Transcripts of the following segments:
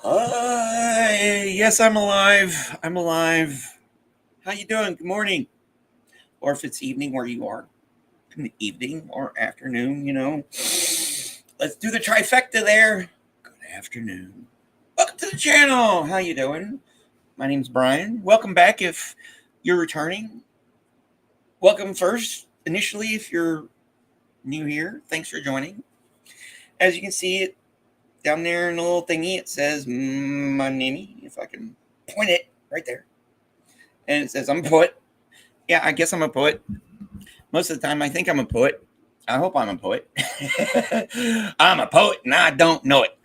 Yes, I'm alive. I'm alive. How you doing? Good morning. Or if it's evening where you are, in the evening or afternoon, Let's do the trifecta there. Good afternoon. Welcome to the channel. How you doing? My name's Brian. Welcome back if you're returning. Welcome first, initially, if you're new here. Thanks for joining. As you can see it down there in the little thingy, it says my name, if I can point it right there. And it says I'm a poet. Yeah, I guess I'm a poet. Most of the time, I think I'm a poet. I hope I'm a poet. I'm a poet, and I don't know it.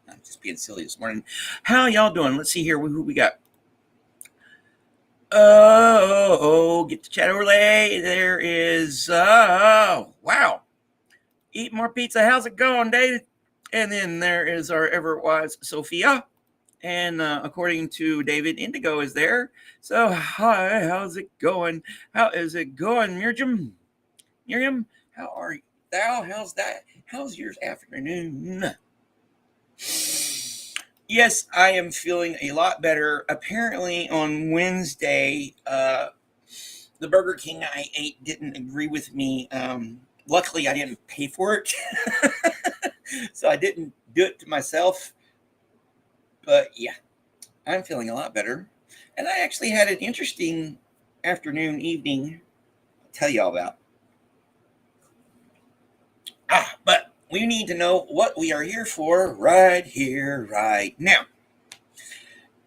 I'm just being silly this morning. How y'all doing? Let's see here. Who we got? Get the chat overlay. There is. Wow. Eat more pizza. How's it going, David? And then there is our ever-wise Sophia. And according to David, Indigo is there. So, hi, how's it going? How is it going, Miriam? Miriam, how are thou? How's that? How's yours afternoon? Yes, I am feeling a lot better. Apparently, on Wednesday, the Burger King I ate didn't agree with me. Luckily, I didn't pay for it, so I didn't do it to myself. But yeah, I'm feeling a lot better. And I actually had an interesting afternoon, evening to tell you all about. But we need to know what we are here for right here, right now.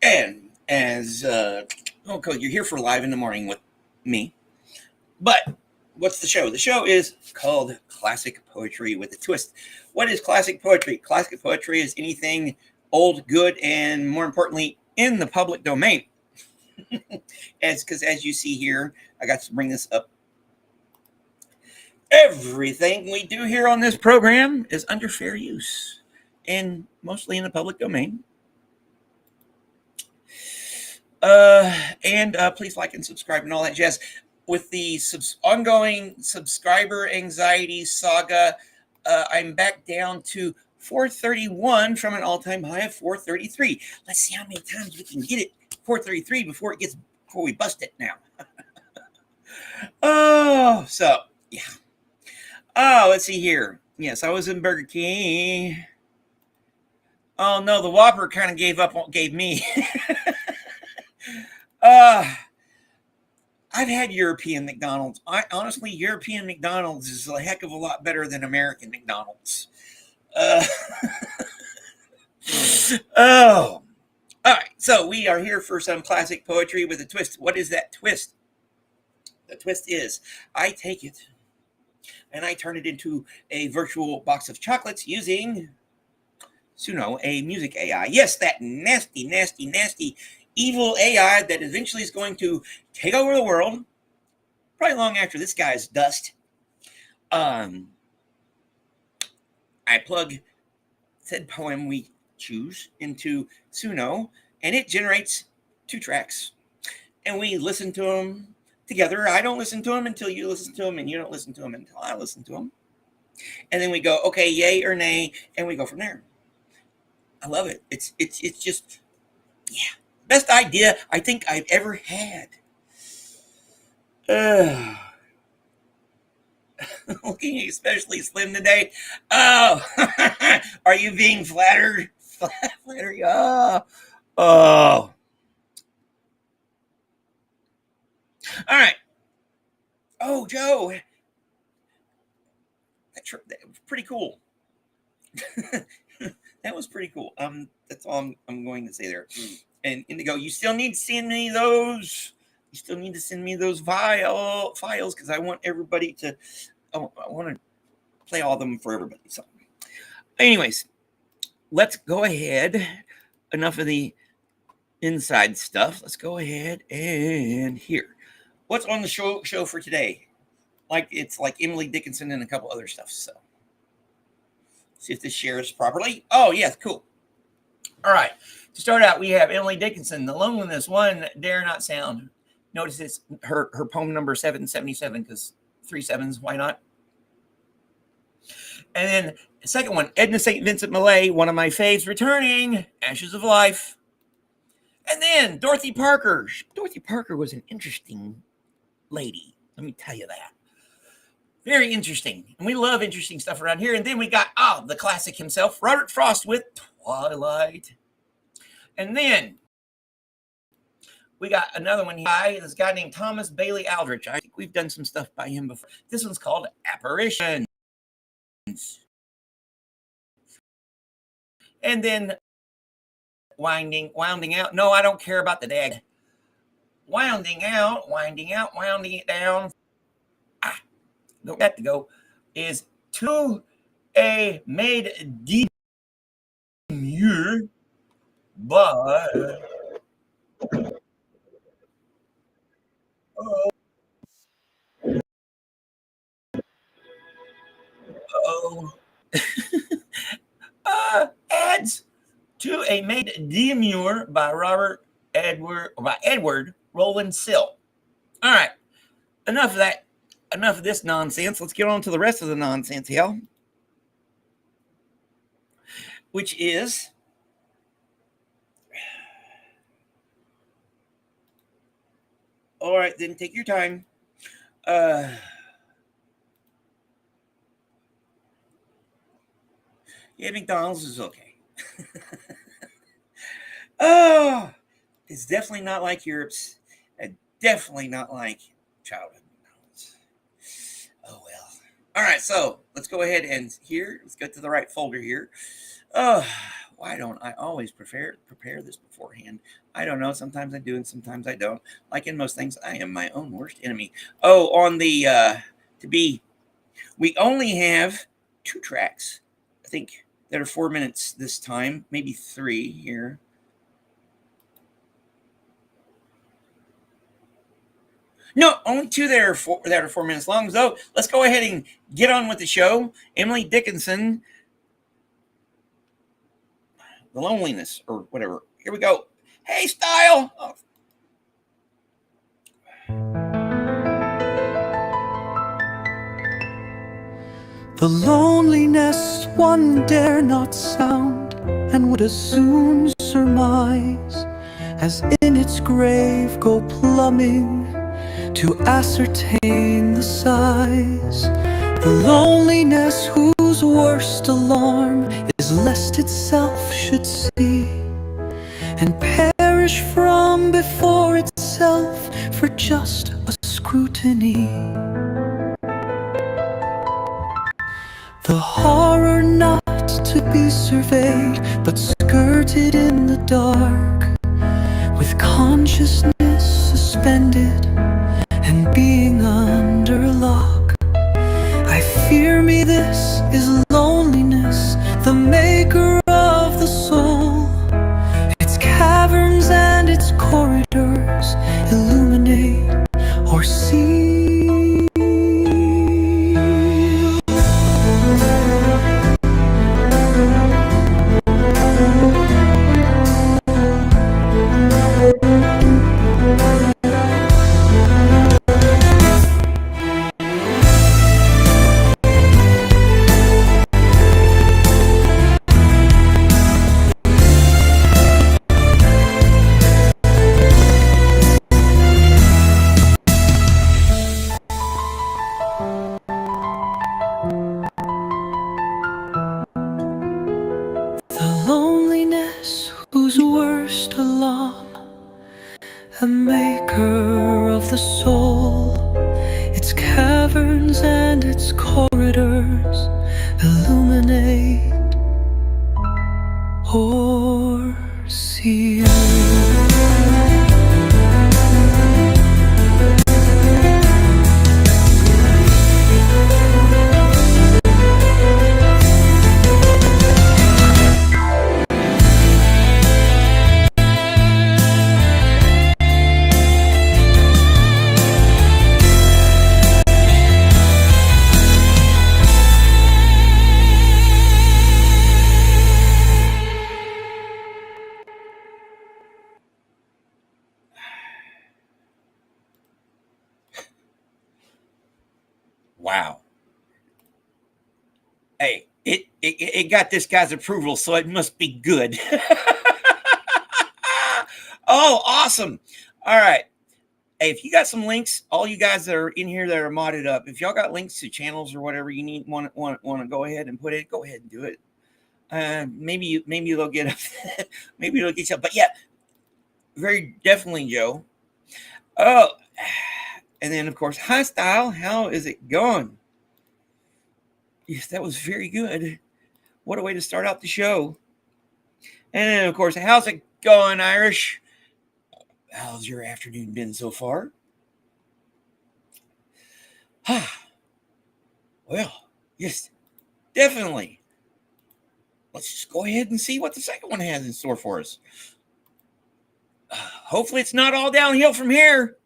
And as, you're here for Live in the Morning with me. But what's the show? The show is called Classic Poetry with a Twist. What is classic poetry? Classic poetry is anything old, good, and more importantly, in the public domain. Because as you see here, I got to bring this up. Everything we do here on this program is under fair use and mostly in the public domain. And please like and subscribe and all that jazz. With the ongoing subscriber anxiety saga, I'm back down to 431 from an all-time high of 433. Let's see how many times we can get it 433 before we bust it now. Yeah. Let's see here. Yes, I was in Burger King. Oh no, the Whopper kind of gave me. I've had European McDonald's. Honestly, European McDonald's is a heck of a lot better than American McDonald's. All right, so we are here for some classic poetry with a twist. What is that twist? The twist is I take it and I turn it into a virtual box of chocolates using Suno, a music AI. Yes, that nasty, nasty, nasty, evil AI that eventually is going to take over the world, probably long after this guy's dust. I plug said poem we choose into Suno, and it generates 2 tracks. And we listen to them together. I don't listen to them until you listen to them, and you don't listen to them until I listen to them. And then we go, okay, yay or nay, and we go from there. I love it. It's just, yeah, best idea I think I've ever had. Looking especially slim today. Oh, are you being flattered? Flattery. Oh. All right. Oh, Joe, that was pretty cool. That was pretty cool. That's all I'm going to say there. And Indigo, you still need to send me those. You still need to send me those files because I want everybody to. I want to play all of them for everybody. So, anyways, let's go ahead. Enough of the inside stuff. Let's go ahead and here. What's on the show for today? It's like Emily Dickinson and a couple other stuff. So, see if this shares properly. Oh, yes, cool. All right. To start out, we have Emily Dickinson, The Loneliness, One Dare Not Sound. Notice it's her poem number 777 because 3 7s, why not? And then the second one, Edna St. Vincent Millay, one of my faves, returning, Ashes of Life. And then Dorothy Parker. Dorothy Parker was an interesting lady. Let me tell you that. Very interesting. And we love interesting stuff around here. And then we got, the classic himself, Robert Frost with Twilight. And then we got another one by this guy named Thomas Bailey Aldrich. I think we've done some stuff by him before. This one's called Apparitions. And then winding out. No, I don't care about the dag. Winding it down. Don't have to go. Is To a Maid Demure by ads To a Maid Demure by Edward Roland Sill. All right, enough of that. Enough of this nonsense. Let's get on to the rest of the nonsense here, which is all right. Then take your time. Yeah, McDonald's is okay. Oh, it's definitely not like Europe's. Definitely not like childhood McDonald's. Oh well. All right, so let's go ahead and let's get to the right folder here. Why don't I always prepare this beforehand? I don't know. Sometimes I do and sometimes I don't. Like in most things, I am my own worst enemy. Oh, on the we only have 2 tracks, I think, that are 4 minutes this time, maybe 3 here. No, only 2 that are 4 minutes long. So let's go ahead and get on with the show. Emily Dickinson, The Loneliness, or whatever. Here we go. Hey, Style. Oh. The loneliness one dare not sound, and would as soon surmise as in its grave go plumbing to ascertain the size. The loneliness whose worst alarm is lest itself should see and perish from before itself for just a scrutiny. The horror not to be surveyed, but skirted in the dark, with consciousness suspended and being under lock. I fear me this is loneliness, the maker of the soul. Its caverns and its corridors illuminate or see. Whose worst alarm, a maker of the soul, its caverns and its corridors illuminate or seal. Hey, it got this guy's approval, so it must be good. Oh, awesome. All right. Hey, if you got some links, all you guys that are in here that are modded up, if y'all got links to channels or whatever you need, want to go ahead and put it, go ahead and do it. Maybe they'll get maybe they'll get you. But yeah, very definitely, Joe. Oh, and then of course, hi style. How is it going? Yes, that was very good. What a way to start out the show. And then of course, how's it going, Irish? How's your afternoon been so far? Well, yes, definitely. Let's just go ahead and see what the second one has in store for us. Hopefully, it's not all downhill from here.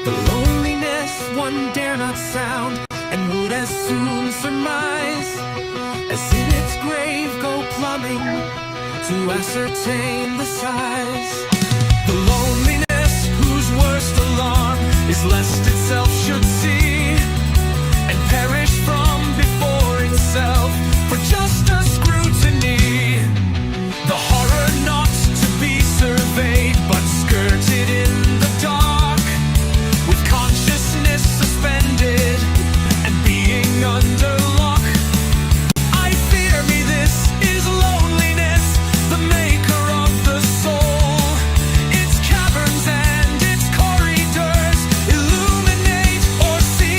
The loneliness one dare not sound, and would as soon surmise, as in its grave go plumbing to ascertain the size. The loneliness whose worst alarm is lest itself should see and perish from before itself for just a scrutiny. The horror not to be surveyed, but skirted in the dark, with consciousness suspended and being under lock. I fear me this is loneliness, the maker of the soul. Its caverns and its corridors illuminate or seal.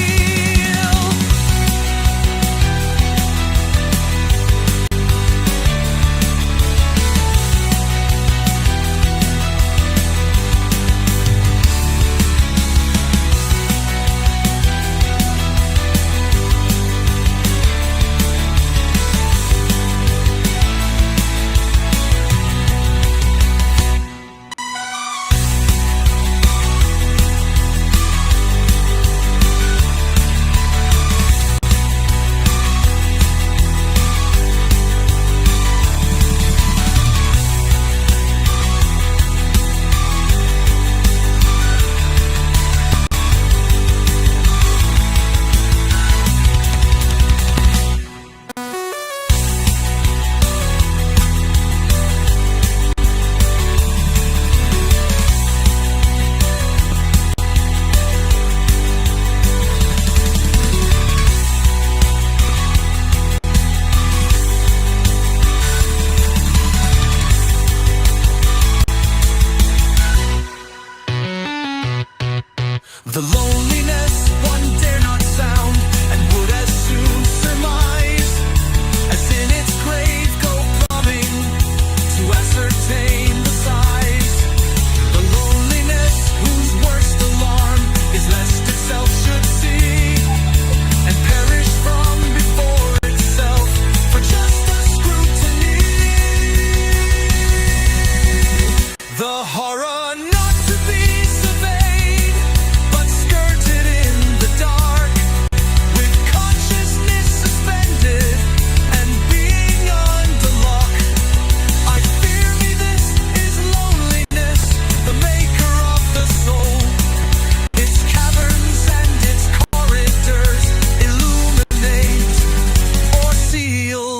The loneliness one dare not sound, and would as soon surmise, as in its grave go plumbing to ascertain the size. The loneliness whose worst alarm is lest itself should see and perish from before itself for just a scrutiny. The horror not to be surveyed, but skirted in the dark, with consciousness suspended and being under lock. I fear me this is loneliness, the maker of the soul. Its caverns and its corridors illuminate or seal.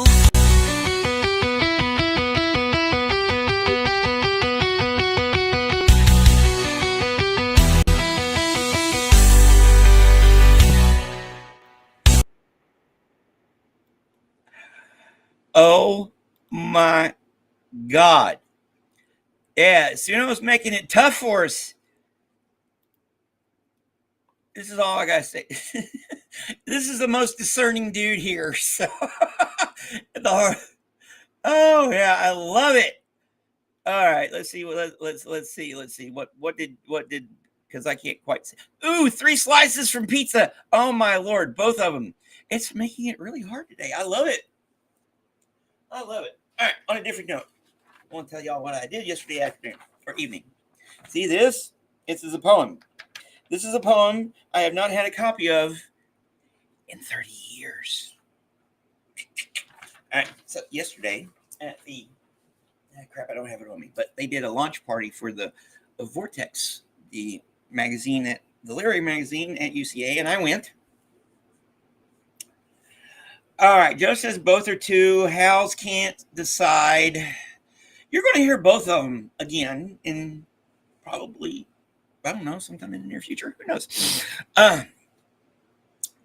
Oh my God. Yeah, Suno's making it tough for us. This is all I gotta say. This is the most discerning dude here. So, oh yeah, I love it. All right, let's see. Let's see. What did because I can't quite see. Ooh, 3 slices from pizza. Oh my Lord, both of them. It's making it really hard today. I love it. I love it. All right, on a different note, I want to tell y'all what I did yesterday afternoon or evening. See this? This is a poem. This is a poem I have not had a copy of in 30 years. All right, so yesterday at the crap, I don't have it on me, but they did a launch party for the Vortex, the magazine at the literary magazine at UCA, and I went. All right, Joe says both are two. Hal's can't decide. You're going to hear both of them again in probably, I don't know, sometime in the near future. Who knows?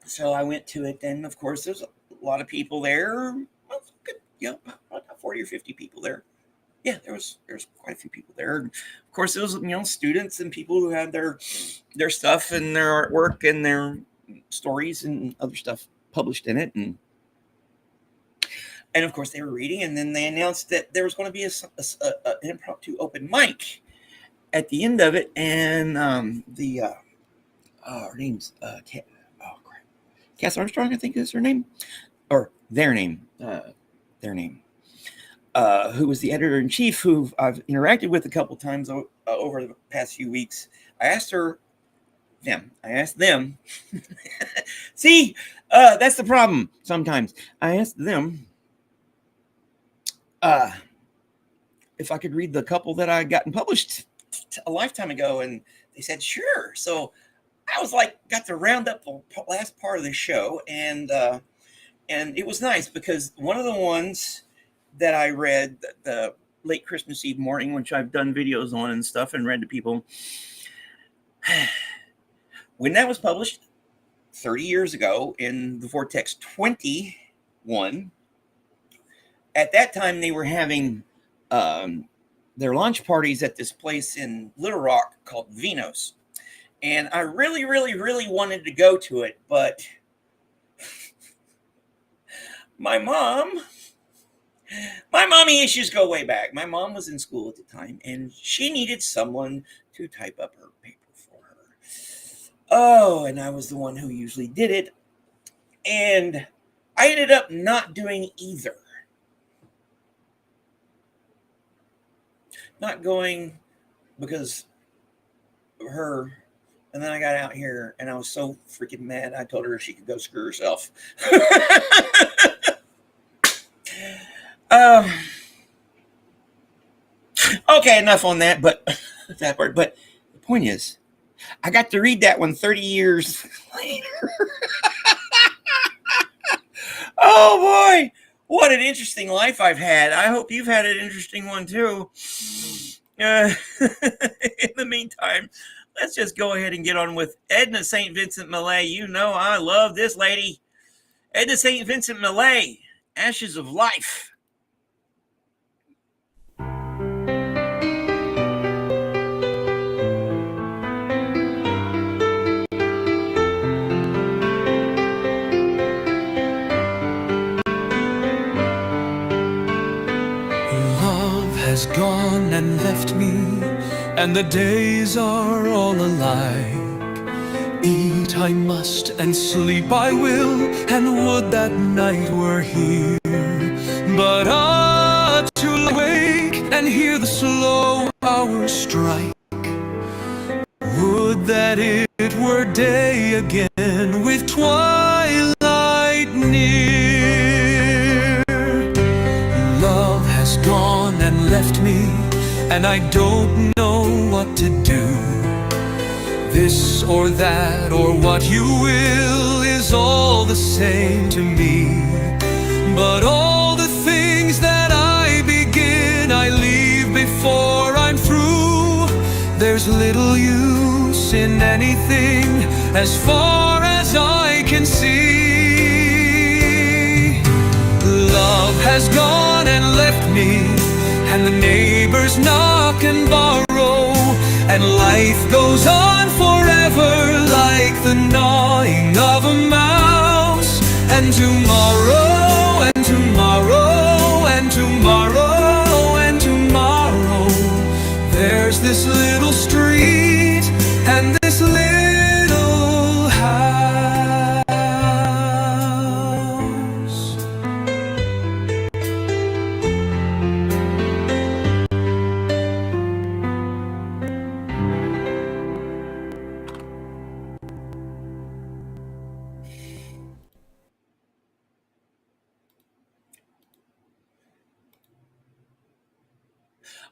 So I went to it, and of course, there's a lot of people there. Well, good, about 40 or 50 people there. Yeah, there's quite a few people there. And of course, it was students and people who had their stuff and their artwork and their stories and other stuff published in it, and of course they were reading. And then they announced that there was going to be an impromptu open mic at the end of it, and her name's Cass Armstrong, I think is her name, or their name, who was the editor-in-chief, who I've interacted with a couple times over the past few weeks. I asked them. See, that's the problem sometimes. I asked them if I could read the couple that I gotten published a lifetime ago, and they said sure. So I was like, got to round up the last part of the show, and it was nice because one of the ones that I read the late Christmas Eve morning, which I've done videos on and stuff and read to people, when that was published 30 years ago in the Vortex 21, at that time they were having their launch parties at this place in Little Rock called Vino's. And I really, really, really wanted to go to it, but my mommy issues go way back. My mom was in school at the time, and she needed someone to type up her paper for her. Oh, and I was the one who usually did it. And I ended up not doing either. Not going because of her. And then I got out here, and I was so freaking mad. I told her she could go screw herself. Okay, enough on that. But that part. But the point is, I got to read that one 30 years later. Oh boy, what an interesting life I've had. I hope you've had an interesting one too. In the meantime, let's just go ahead and get on with Edna St. Vincent Millay. You know I love this lady. Edna St. Vincent Millay, Ashes of Life. Love has gone and left me, and the days are all alike. Eat I must and sleep I will, and would that night were here. But to awake and hear the slow hours strike. Would that it were day again with twilight near. Love has gone and left me, and I don't know what to do. This or that or what you will is all the same to me. But all the things that I begin, I leave before I'm through. There's little use in anything as far as I can see. Love has gone and left me, and the neighbors knock and borrow, and life goes on forever like the gnawing of a mouse. And tomorrow, and tomorrow, and tomorrow, and tomorrow, there's this little street and this little house.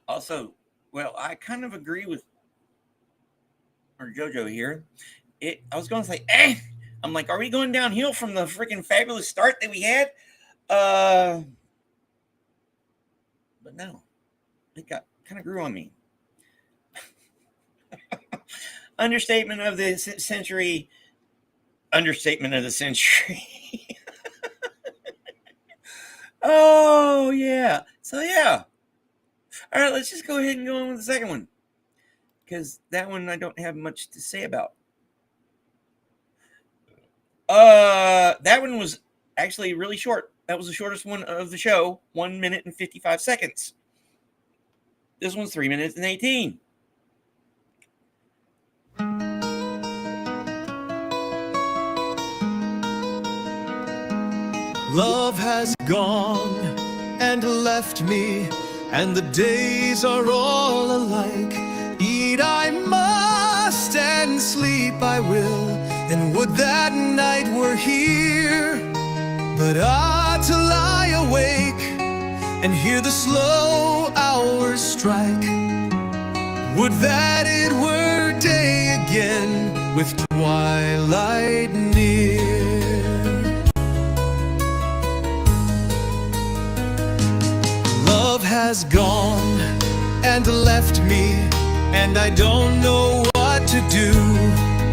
Also, well, I kind of agree with or JoJo here. I was going to say, I'm like, are we going downhill from the freaking fabulous start that we had? Uh, but no, it got kind of grew on me. Understatement of the century. Understatement of the century. Oh yeah. So yeah. All right, let's just go ahead and go on with the second one because that one I don't have much to say about. That one was actually really short. That was the shortest one of the show, 1 minute and 55 seconds. This one's 3 minutes and 18. Love has gone and left me, and the days are all alike. Eat I must and sleep I will, and would that night were here. But to lie awake and hear the slow hours strike. Would that it were day again with twilight near. Love has gone and left me, and I don't know what to do.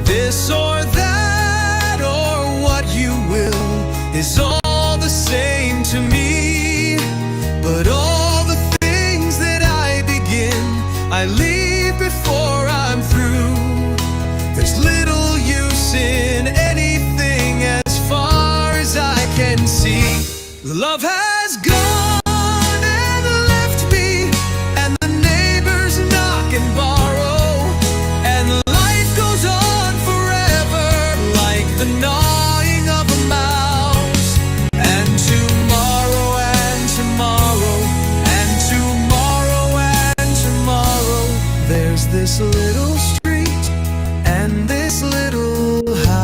This or that or what you will is all the same to me. But all the things that I begin, I leave before I'm through. There's little use in anything as far as I can see. Love has gone and left me, and the neighbors knock and borrow, and life goes on forever like the gnawing of a mouse. And tomorrow and tomorrow and tomorrow and tomorrow, there's this little street and this little house.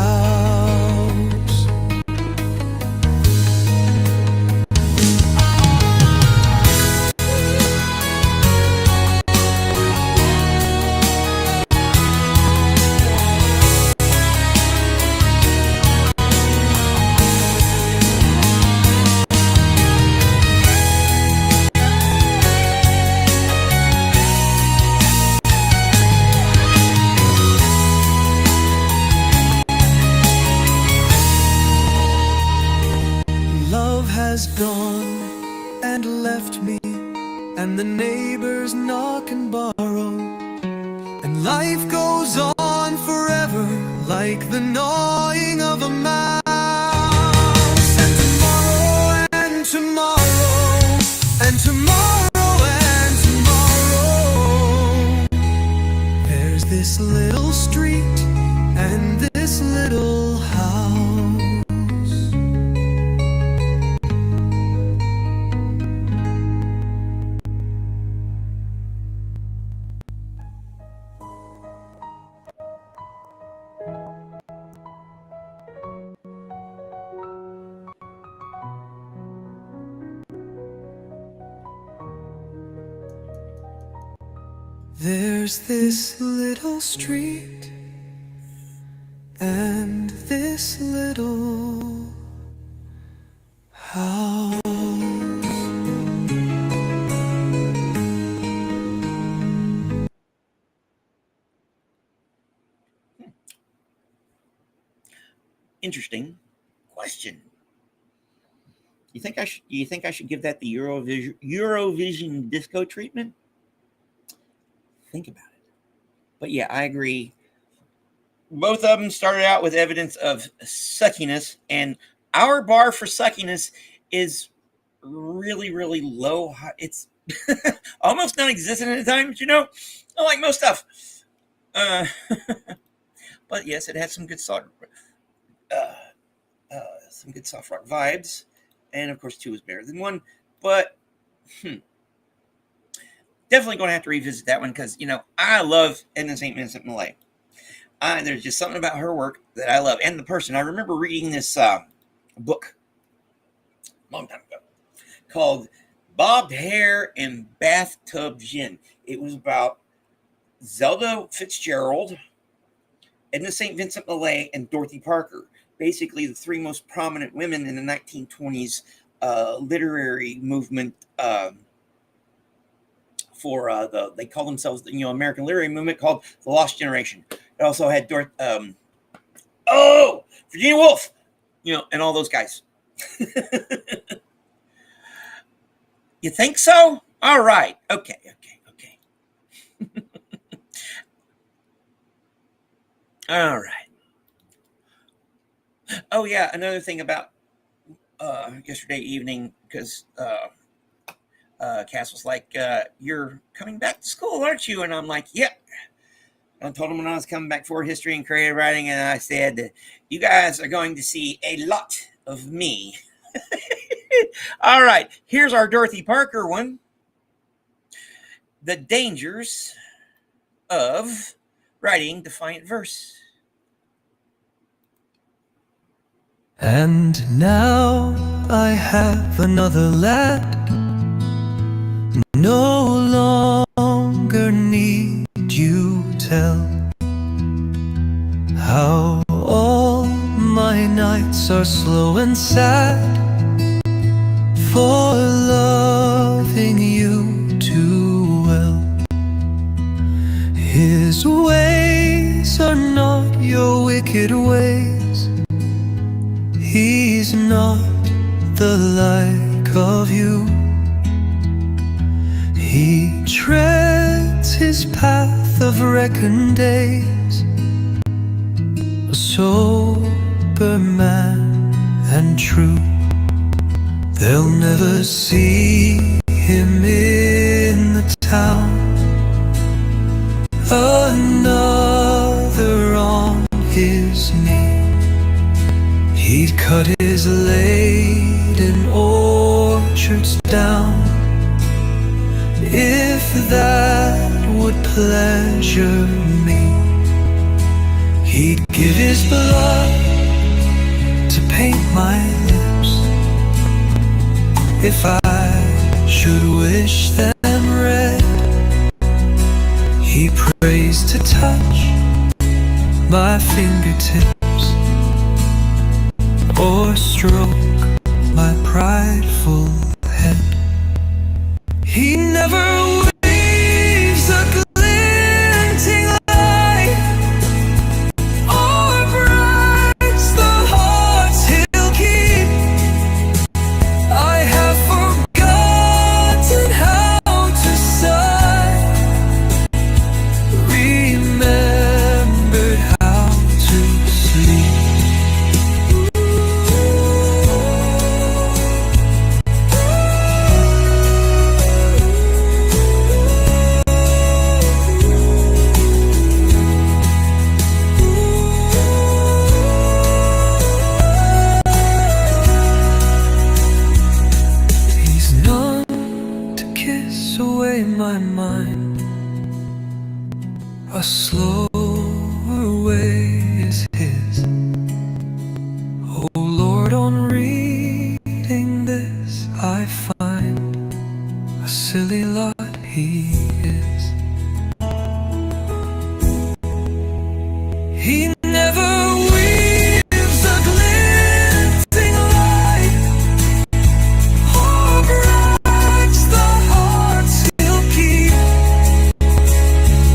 Love has gone and left me, and the neighbors knock and borrow, and life goes on forever like the gnawing of a mouse. And tomorrow and tomorrow and tomorrow and tomorrow, there's this little street and this little house. There's this little street and this little house. Interesting question. You think I should? You think I should give that the Eurovision disco treatment? Think about it. But yeah, I agree. Both of them started out with evidence of suckiness, and our bar for suckiness is really, really low. It's almost non-existent at times, unlike most stuff. But yes, it had some good soft rock vibes, and of course, 2 is better than 1. But definitely going to have to revisit that one because I love Edna St. Vincent Millay. There's just something about her work that I love, and the person. I remember reading this book a long time ago called Bobbed Hair and Bathtub Gin. It was about Zelda Fitzgerald, Edna St. Vincent Millay, and Dorothy Parker. Basically, the three most prominent women in the 1920s literary movement for they call themselves American literary movement called the Lost Generation. It also had Virginia Woolf, and all those guys. You think so? All right. Okay. All right. Oh yeah, another thing about yesterday evening, because Cass was like, "You're coming back to school, aren't you?" And I'm like, "Yeah." I told him when I was coming back for history and creative writing, and I said, "You guys are going to see a lot of me." All right, here's our Dorothy Parker one. The dangers of writing defiant verse. And now I have another lad, no longer need you tell how all my nights are slow and sad for loving you too well. His ways are not your wicked ways. He's not the like of you. He treads his path of reckoned days, a sober man and true. They'll never see him in the town, another on his knee. He'd cut his laden orchards down, if that would pleasure me. He'd give his blood to paint my lips, if I should wish them red. He prays to touch my fingertips, or stroke my prideful head. He never weaves a glinting light, or breaks the hearts he'll keep. I have forgotten how to sigh, remembered how to sleep. My mind, a slower way is his. Oh Lord, on reading this I find a silly lot he is. He never weaves a glinting light, or breaks the hearts he'll keep.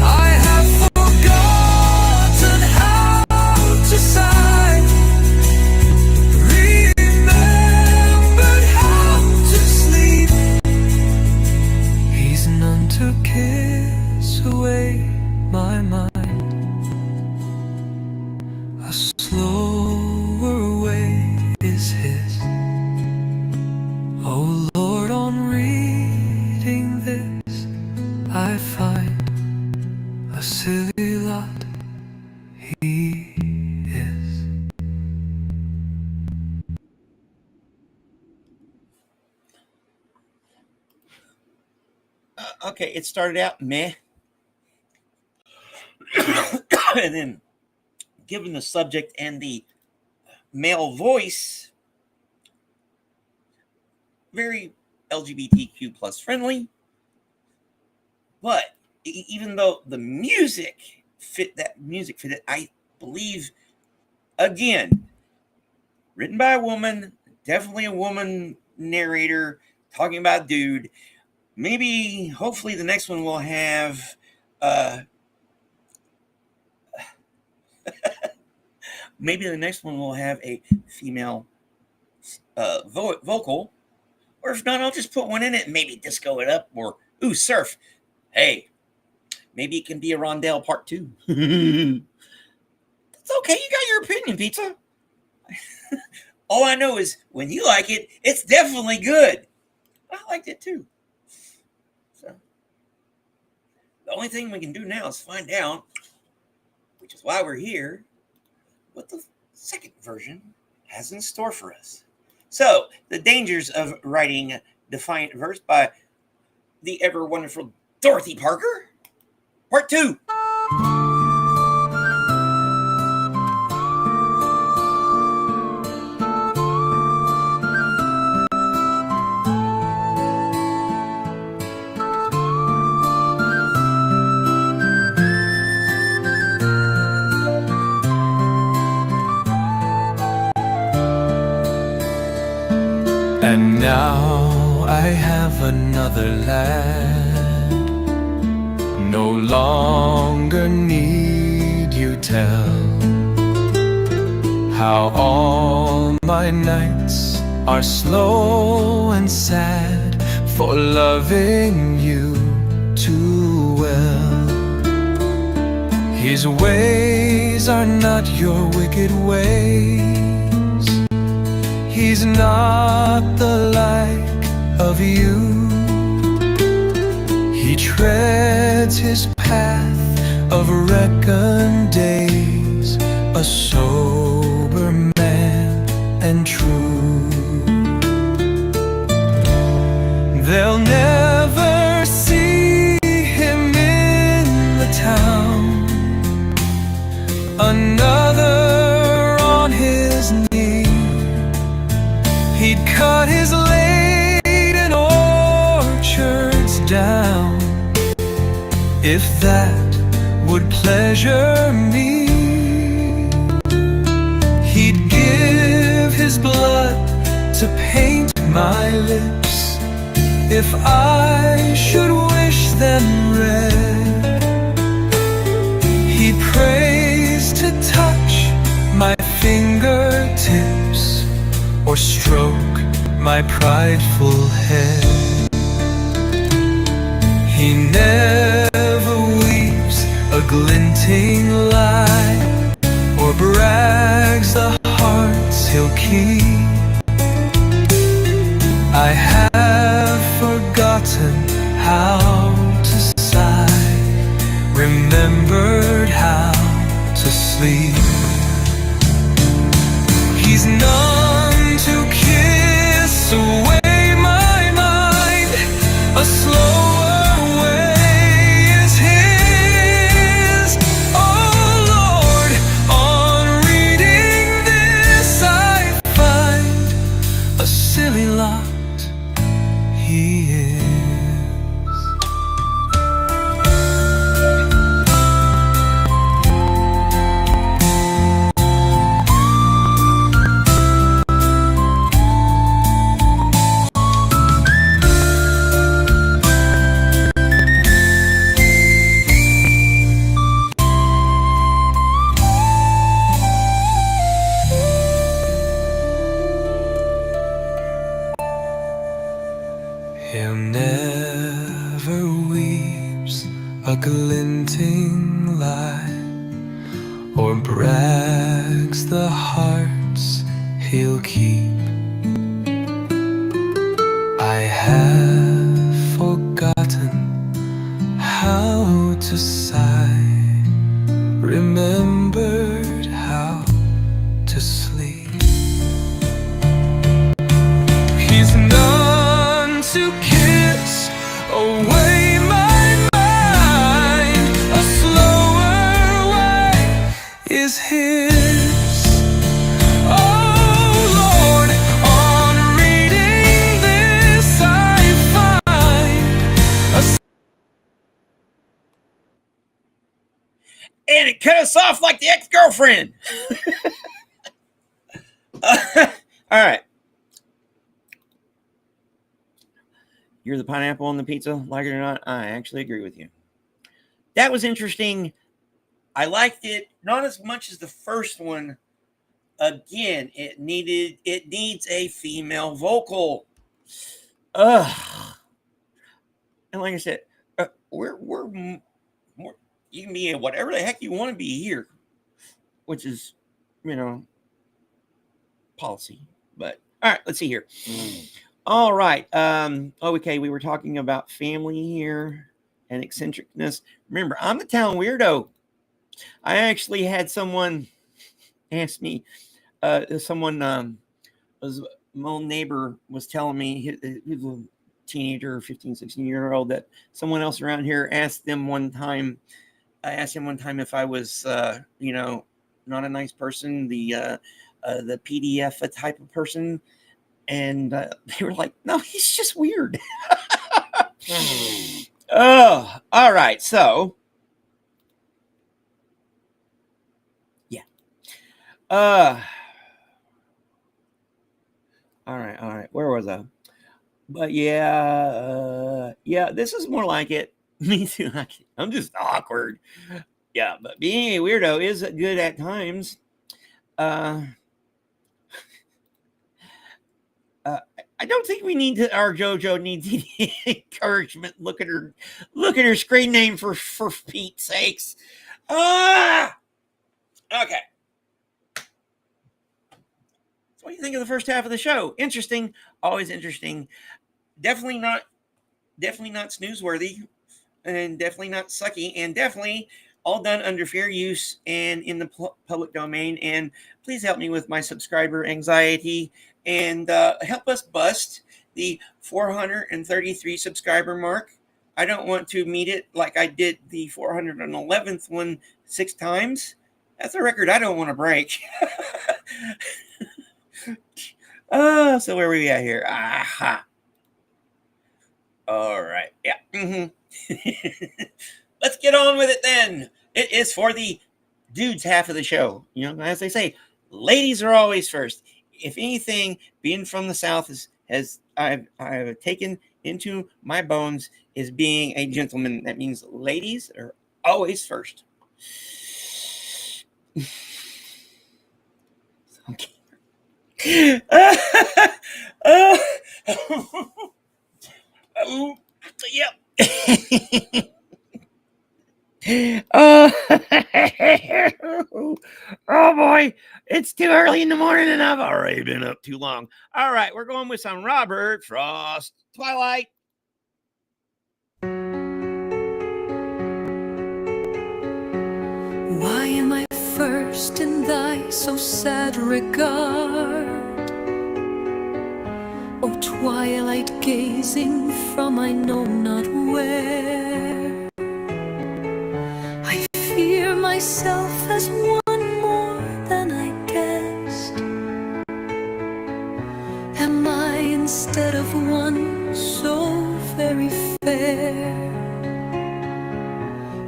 I have forgotten how to sigh, remembered how to sleep. He's none to kiss away my mind, a slower way is his. Oh Lord, on reading this I find a silly lot he is. Okay, it started out meh, and then given the subject and the male voice, very LGBTQ plus friendly. But even though the music fit it, I believe, again, written by a woman, definitely a woman narrator talking about dude. Maybe, hopefully, the next one will have maybe the next one will have a female vocal, or if not, I'll just put one in it and maybe disco it up, or ooh, surf. Hey, maybe it can be a rondelle part 2. That's okay. You got your opinion, Pizza. All I know is when you like it, it's definitely good. I liked it too. So the only thing we can do now is find out, which is why we're here, what the second version has in store for us. So, The Dangers of Writing Defiant Verse by the ever wonderful Dorothy Parker, Part 2. And now I have another land, no longer need you tell how all my nights are slow and sad for loving you too well. His ways are not your wicked ways. He's not the like of you. He treads his path of reckoned days, a sober man and true. They'll never see him in the town, another on his knee. He'd cut his laden orchards down, if that would pleasure me. He'd give his blood to paint my lips, if I should wish them red. He prays to touch my fingertips, or stroke my prideful head. He never weaves a glinting lie, or brags the hearts he'll keep. I have forgotten how to sigh, remembered how to sleep. He's none to kiss away my mind, a slower way is his. Oh Lord, on reading this I find a silly lot he is. Him never weaves a glinting lie, or brags the hearts he'll keep. I have forgotten how to sigh, remembered how to sleep. He's none to kiss away my mind, a slower way is his. Oh Lord, on reading this I and it cut us off like the ex-girlfriend. All right. You're the pineapple on the pizza, like it or not. I actually agree with you. That was interesting. I liked it, not as much as the first one. Again, it needs a female vocal. Ugh. And like I said, we're you can be whatever the heck you want to be here, which is, policy. But all right, let's see here. All right. Okay, we were talking about family here and eccentricness. Remember, I'm the town weirdo. I actually had someone ask me, my old neighbor was telling me, he was a teenager, 15, 16-year-old, that someone else around here asked him one time if I was, not a nice person, the PDF type of person. And they were like, no, he's just weird. Oh, all right. So, yeah. All right. Where was I? But yeah, this is more like it. Me too. I'm just awkward. Yeah, but being a weirdo is good at times. I don't think we need to. Our JoJo needs encouragement. Look at her screen name for Pete's sakes. Okay. So what do you think of the first half of the show? Interesting, always interesting. Definitely not snoozeworthy, and definitely not sucky, and definitely all done under fair use and in the public domain. And please help me with my subscriber anxiety and help us bust the 433 subscriber mark. I don't want to meet it like I did the 411th one 6 times. That's a record I don't want to break. So where are we at here? Aha. All right. Yeah. Let's get on with it then. It is for the dudes half of the show. As they say, ladies are always first. If anything, being from the South I've taken into my bones is being a gentleman. That means ladies are always first. Okay. Yep. Oh boy, it's too early in the morning and I've already been up too long. All right, we're going with some Robert Frost, Twilight. Why am I first in thy so sad regard? O twilight gazing from I know not where, I fear myself as one more than I guessed. Am I instead of one so very fair,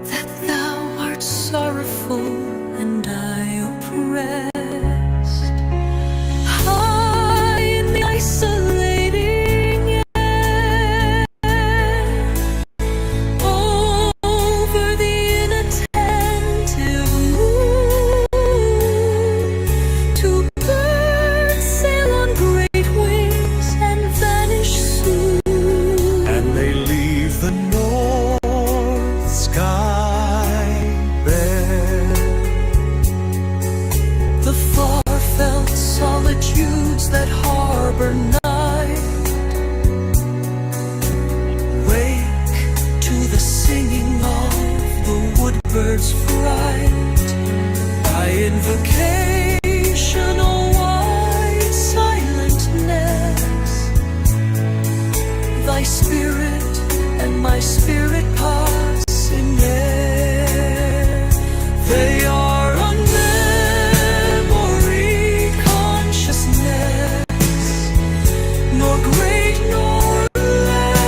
that thou art sorrowful and I oppressed? High in the isolating air, over the inattentive moon, two birds sail on great wings and vanish soon. And they leave the north sky bare. The far-felt solitudes that harbor night wake to the singing of the woodbird's fright. By invocation, O white silentness, thy spirit and my spirit passing air, they are on memory consciousness, nor great nor less.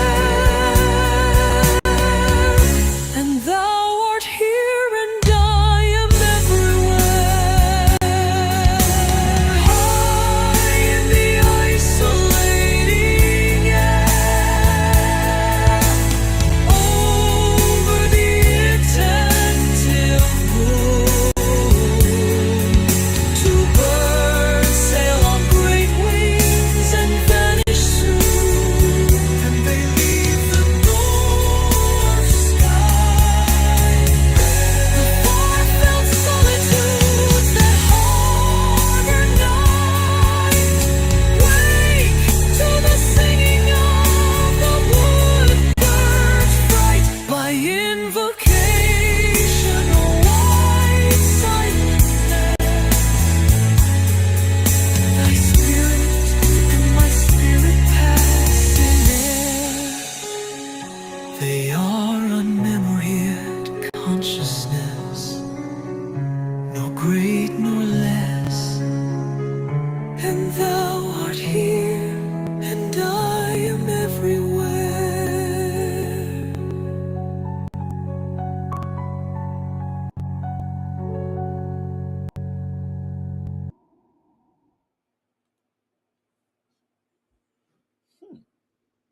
And thou art here and I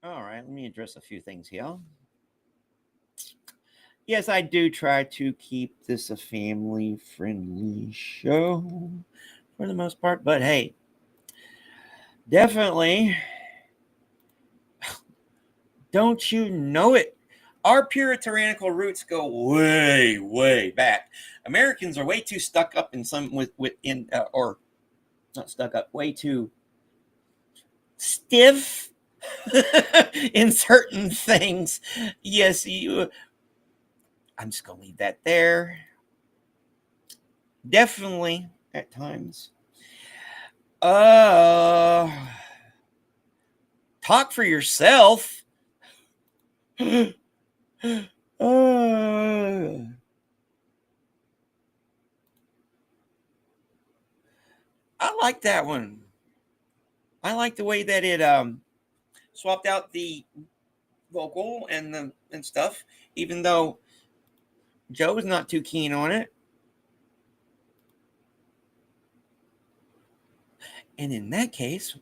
All right, let me address a few things here. Yes, I do try to keep this a family-friendly show for the most part, but hey, definitely, don't you know it? Our pure tyrannical roots go way, way back. Americans are way too stuck up in some or not stuck up, way too stiff in certain things. Yes, I'm just gonna leave that there. Definitely at times. Talk for yourself. I like that one. I like the way that it swapped out the vocal and stuff, even though Joe was not too keen on it. And in that case,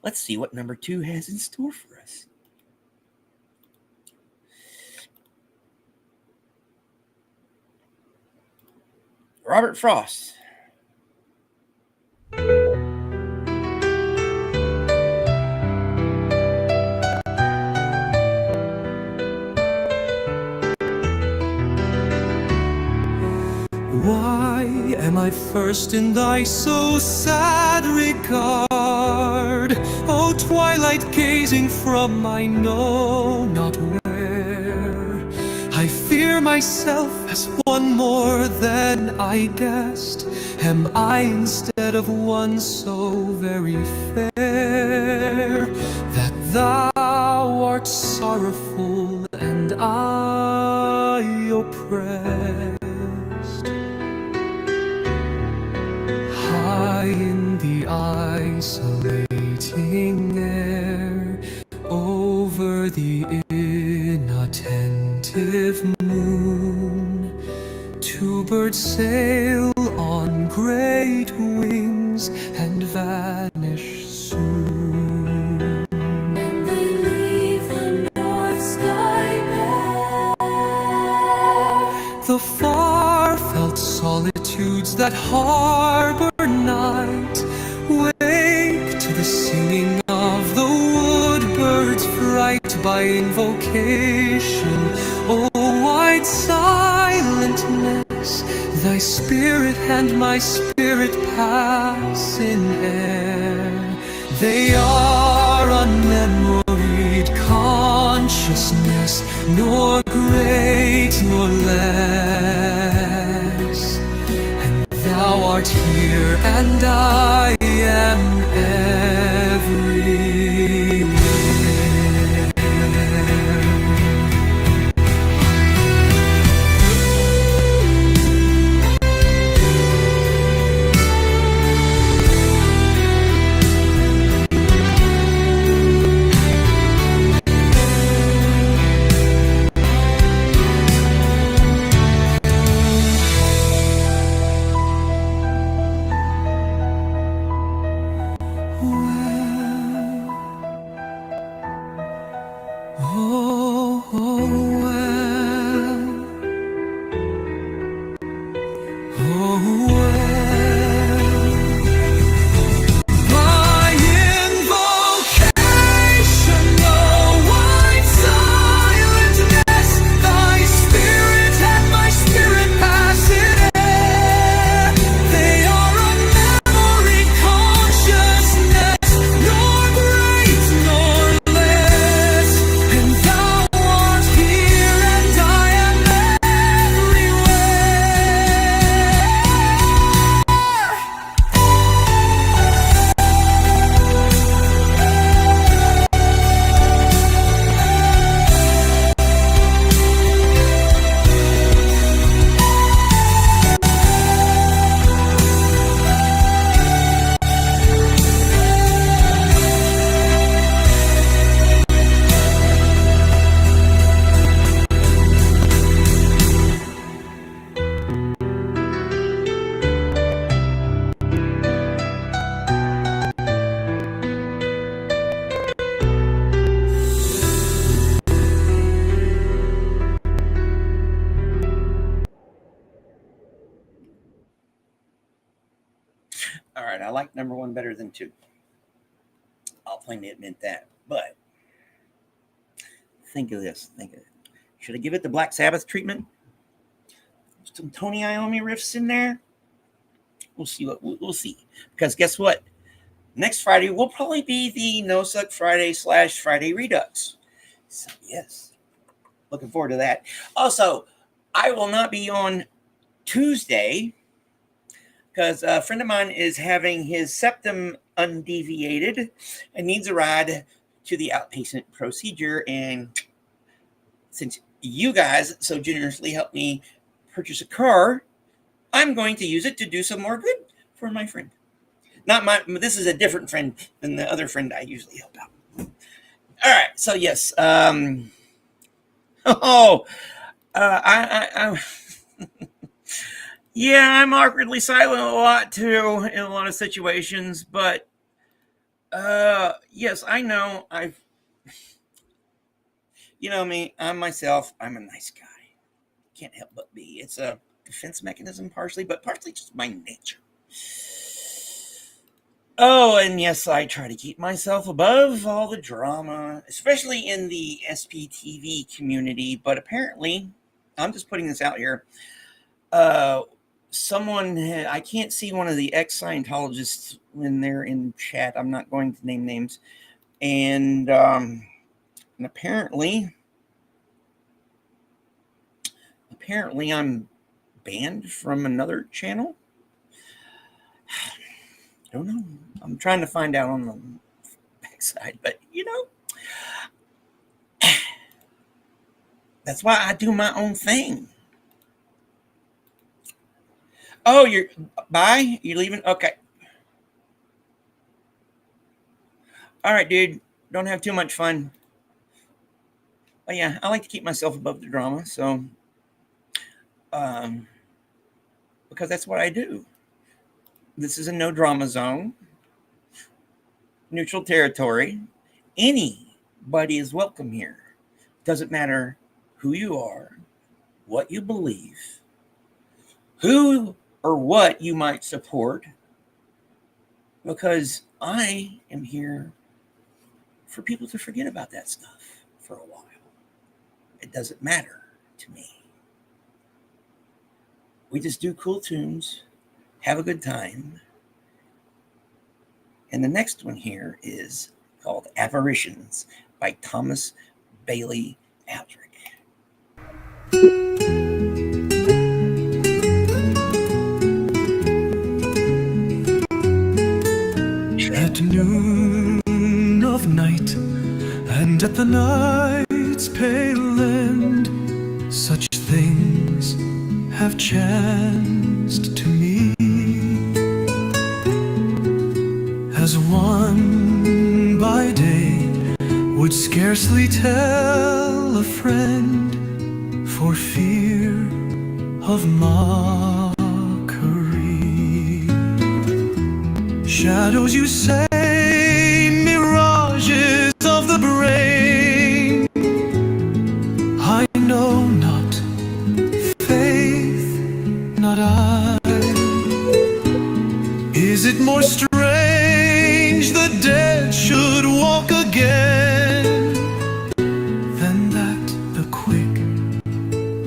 let's see what number 2 has in store for us. Robert Frost. Why am I first in thy so sad regard? O twilight gazing from I know not where. I fear myself as one more than I guessed. Am I instead of one so very fair, that thou art sorrowful and I oppressed? High in the isolating air, over the inattentive moon, two birds sail on great wings and vanish soon. And they leave the north sky bare. The far-felt solitudes that harbor night wake to the singing of the wood-bird's fright by invocation. O white silentness, thy spirit and my spirit pass in air. They are unmemoried consciousness, nor great nor less. And thou art here and I am everywhere. All right, I like number one better than two. I'll plainly admit that. But think of this. Should I give it the Black Sabbath treatment? Some Tony Iommi riffs in there. We'll see we'll see. Because guess what? Next Friday will probably be the No Suck Friday / Friday Redux. So yes, looking forward to that. Also, I will not be on Tuesday because a friend of mine is having his septum undeviated and needs a ride to the outpatient procedure. And since you guys so generously helped me purchase a car, I'm going to use it to do some more good for my friend. This is a different friend than the other friend I usually help out. All right, so yes. Yeah, I'm awkwardly silent a lot too in a lot of situations, but yes, I know you know me, I'm myself, I'm a nice guy. Can't help but be. It's a defense mechanism partially, but partially just my nature. Oh, and yes, I try to keep myself above all the drama, especially in the SPTV community, but apparently, I'm just putting this out here, I can't see one of the ex-Scientologists when they're in chat. I'm not going to name names. And apparently I'm banned from another channel. I don't know. I'm trying to find out on the backside, but you know, that's why I do my own thing. Oh, bye? You leaving? Okay. All right, dude. Don't have too much fun. But yeah, I like to keep myself above the drama, so because that's what I do. This is a no drama zone, neutral territory. Anybody is welcome here. Doesn't matter who you are, what you believe, who or what you might support, because I am here for people to forget about that stuff for a while. It doesn't matter to me. We just do cool tunes, have a good time. And the next one here is called Apparitions by Thomas Bailey Aldrich. At noon of night, and at the night's pale end, such things have chanced to me, as one by day would scarcely tell a friend for fear of mockery. Shadows, you say, mirages of the brain. I know not, faith not I. Is it more strange the dead should walk again than that the quick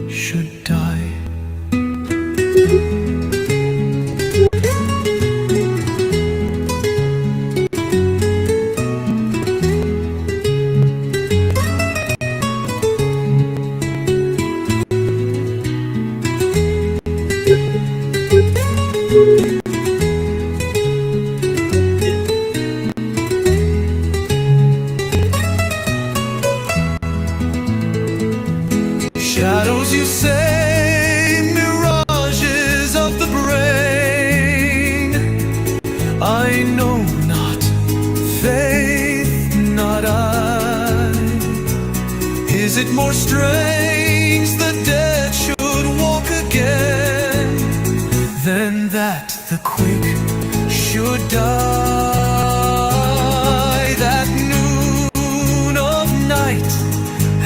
should die? Shadows, you say, mirages of the brain. I know not, faith not I. Is it more strange the dead should walk again than that the quick should die? That noon of night,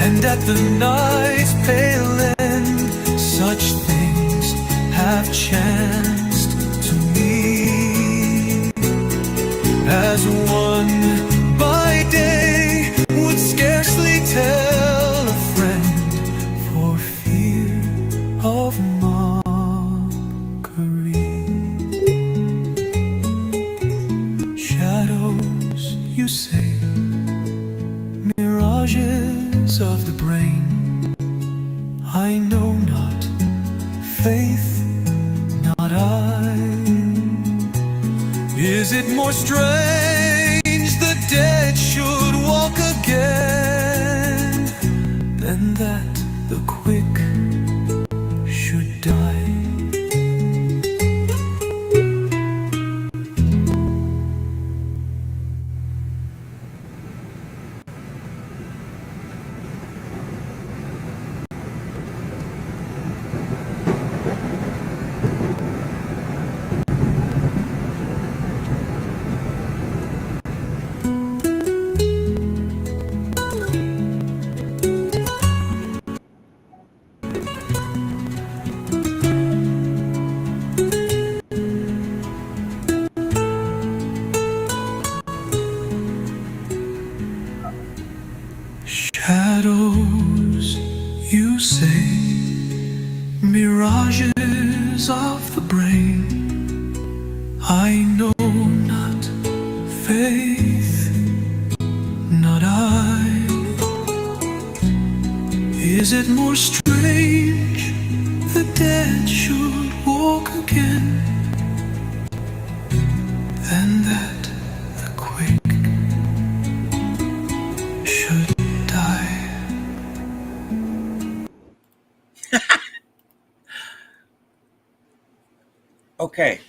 and at the night's pale end, such things have chanced to me. Is it more strange the dead should walk again than that the quick should die? Shadows, you say, mirages of the brain. I know not faith, not I. Is it more strange the dead should walk again than that the quick should die? Okay,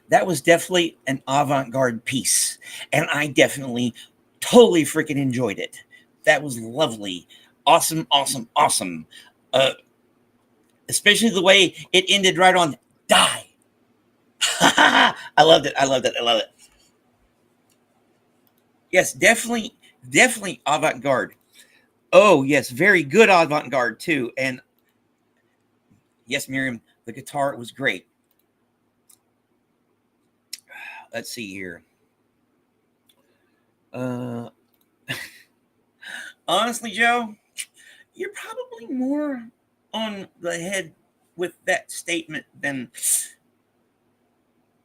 that was definitely an avant-garde piece, and I definitely totally freaking enjoyed it. That was lovely. Awesome, awesome, awesome. Especially the way it ended right on die. I loved it. I loved it. I love it. Yes, definitely, definitely avant-garde. Oh, yes, very good avant-garde too. And yes, Miriam, the guitar was great. Let's see here. Honestly, Joe, you're probably more on the head with that statement than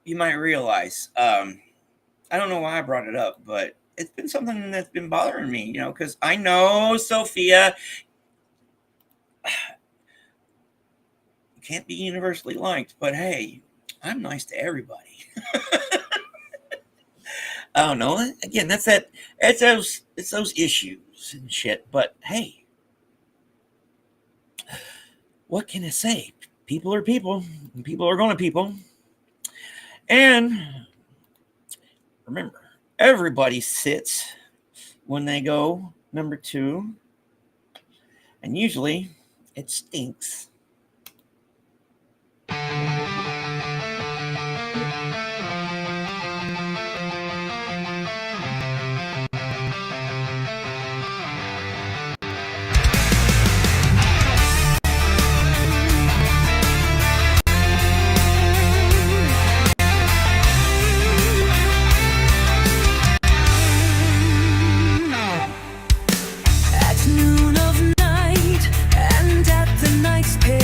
you might realize. I don't know why I brought it up, but it's been something that's been bothering me, because I know, Sophia, you can't be universally liked, but hey, I'm nice to everybody. I don't know. Again, it's those issues and shit. But hey, what can I say? People are people. And people are going to people. And remember, everybody sits when they go number 2. And usually it stinks. At noon of night and at the night's pale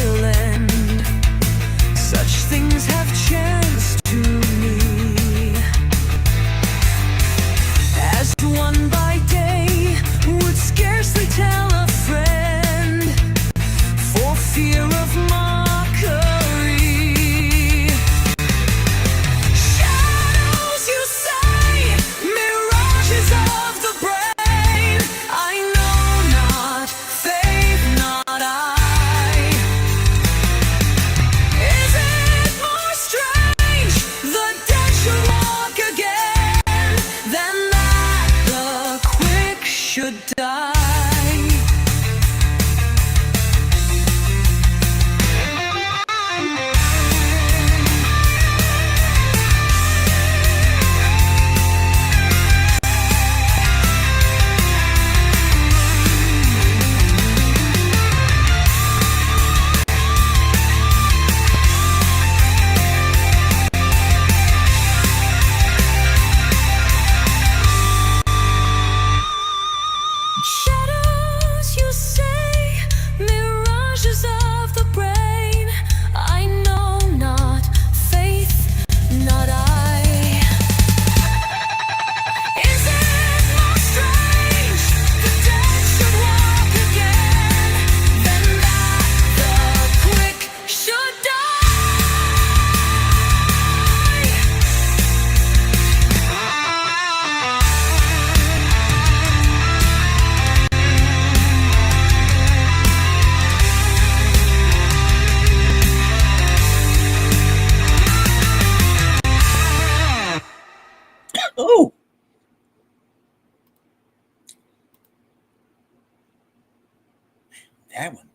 that one.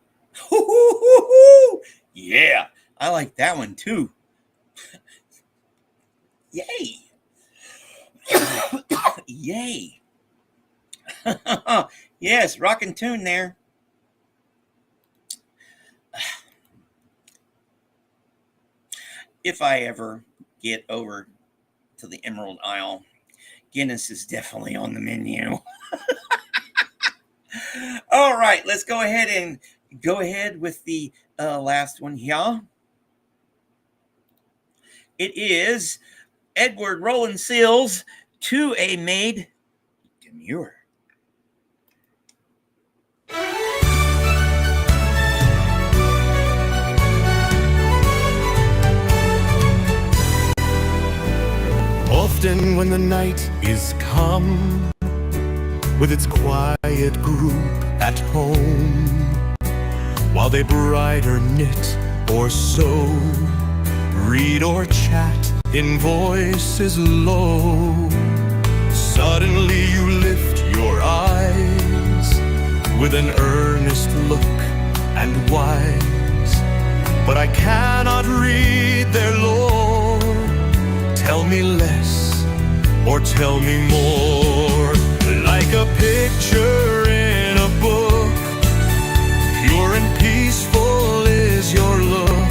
Yeah, I like that one too. Yay. Yay. Yes, rockin' tune there. If I ever get over to the Emerald Isle, Guinness is definitely on the menu. All right, let's go ahead with the last one here. It is Edward Roland Sills, To a Maid Demure. Often when the night is come, with its quiet group at home, while they bride or knit or sew, read or chat in voices low, suddenly you lift your eyes with an earnest look and wise. But I cannot read their lore. Tell me less or tell me more. Like a picture in a book, pure and peaceful is your look.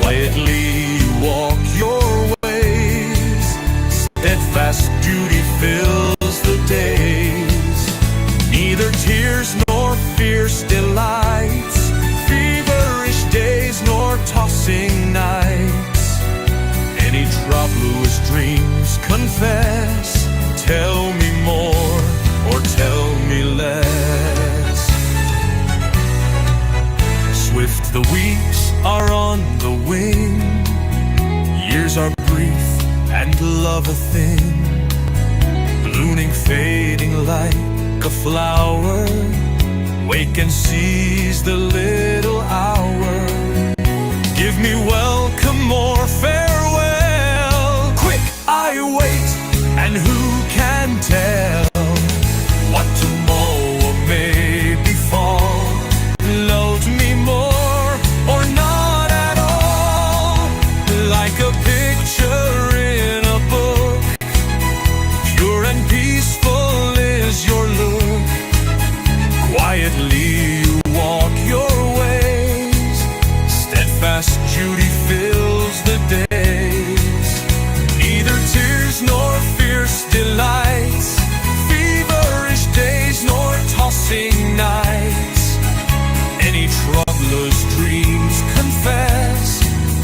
Quietly you walk your ways, steadfast duty fills the days. Neither tears nor fierce delights, feverish days nor tossing nights. Any troublous dreams confess. Tell me more or tell me less. Swift the weeks are on the wing, years are brief and love a thing, blooming, fading like a flower. Wake and seize the little hour. Give me welcome or farewell. Quick, I wait, and who can tell what tomorrow may befall? Love me more or not at all. Like a picture in a book, pure and peaceful is your look. Quietly you walk your ways, steadfast duty fills the days. Neither tears nor fierce delights, feverish days nor tossing nights. Any troublous dreams confess.